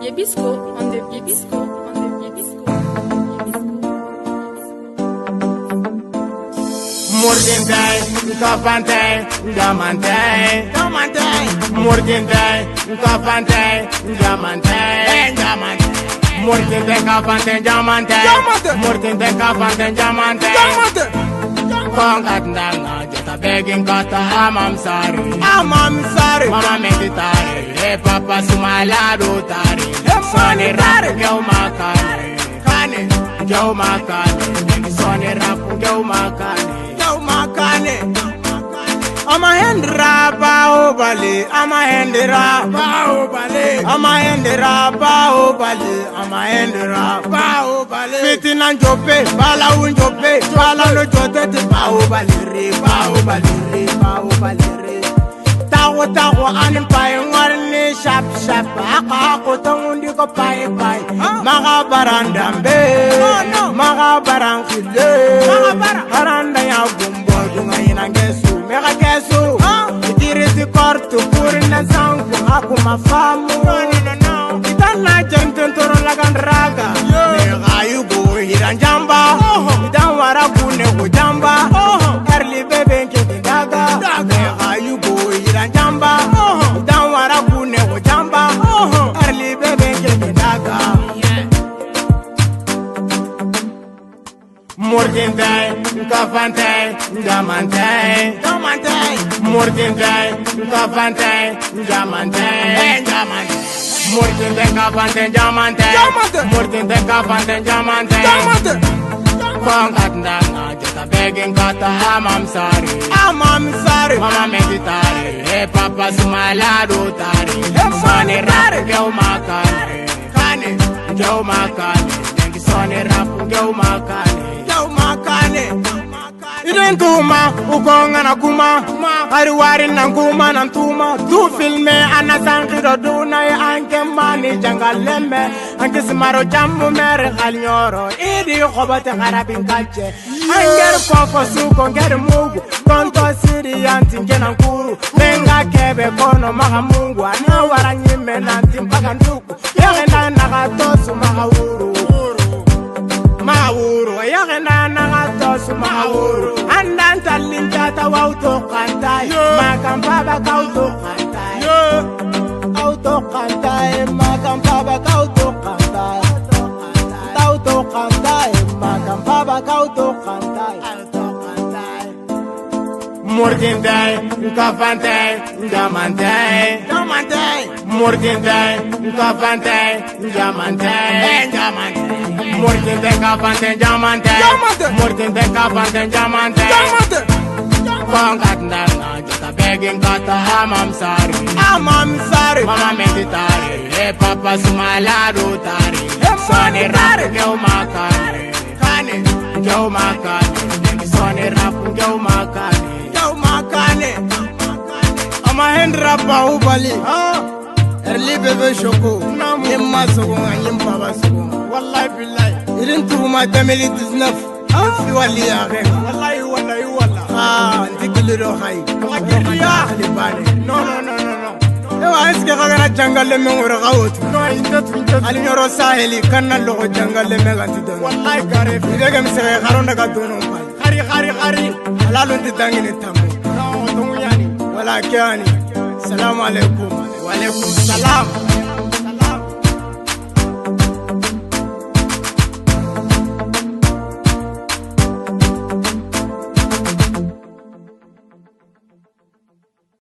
Yebisco on the Yebisco on the Yebisco. Mordintay, Kafantay, Damantay, Mordintay, Kafantay, Damantay, Mordintay, Kafantay, Damantay, Mordintay, Kafantay, Damantay. Kongat ndanga, jeta begging kata amam sari, mama meditari, hey papa sumalado tari, soni rap gau makane, gau makane, soni rap gau makane. I'ma hand rap Bahubali, I'ma hand rap Bahubali, I'ma hand rap Bahubali, I'ma hand rap Bahubali. Fitin and Jope, Bala un Jope, Bala no Jote, Bahubali, Bahubali. Tawo anim pai ngarni shap ako tangundi ko pai maga barandambe maga barangile baranda ya bumbo dunga ina gesu mega gesu itiriti kortu purna sangu aku mafamu itana jenten toro lagan raga mega yugo hiranjamba idan wara kune ko jamba erli bebe ke daga mega yugo hiranjamba idan wara kune ko jamba erli bebe ke daga Mordintay, Kafantay, Damantay, Mordintay, Kafantay, Damantay, Mordintay, Kafantay, Damantay, Mordintay, Kafantay, Damantay. Kongat ndanga, jeta begging kata amam sari, mama meditari, hey papa sumalado tari, soni rap gau makane, gau makane, soni rap gau makane. Iden tuma, ukonga na kuma, ariwari na kuma na tuma. Du filme anasangido duna ya anke mani jangalembe, anke simaro jambu mere kalinyoro. Idi khobate garabin kalche, anger koko suko ngere mugu, konto siri anti ngena nkuru. Menga kebe kono maga mungu, ana waranyime nanti mpaka nduku. Yagenda nagatosu maga uru. Mauro, yagenda nagatosu maga uru. Andan talinta tawauto kantai, makampaba kauto kantai, auto kantai, makampaba kauto kantai, auto kantai, makampaba kauto kantai. Mordintay, Kafantay, Damantay, Mordintay, Kafantay, Damantay, Mordintay, Kafantay, Damantay, Mordintay, Kafantay, Damantay. Kongat ndanga, jeta begging kata amam sari, mama meditari, hey papa sumalado tari, soni rap gau makane, soni rap gau makane. I'ma hand rap Bahubali, early bebe shoko, yemma sogo, yemma sogo. Wallahi billahi, irin tuma 2019. If you are liar, wallahi. Ndikiliro hai. No. Ewa eske kagana jungle le mengora gawtu. No, intot. Ali nyoro saheli kanna logo jungle le meganti don. Wallahi kare. Idega misere garonda gadono pai. Khari. Alalu nditangine tamu. No, dungu yani. Wala kyani. Assalamu alaikum. Wa alaikum salam.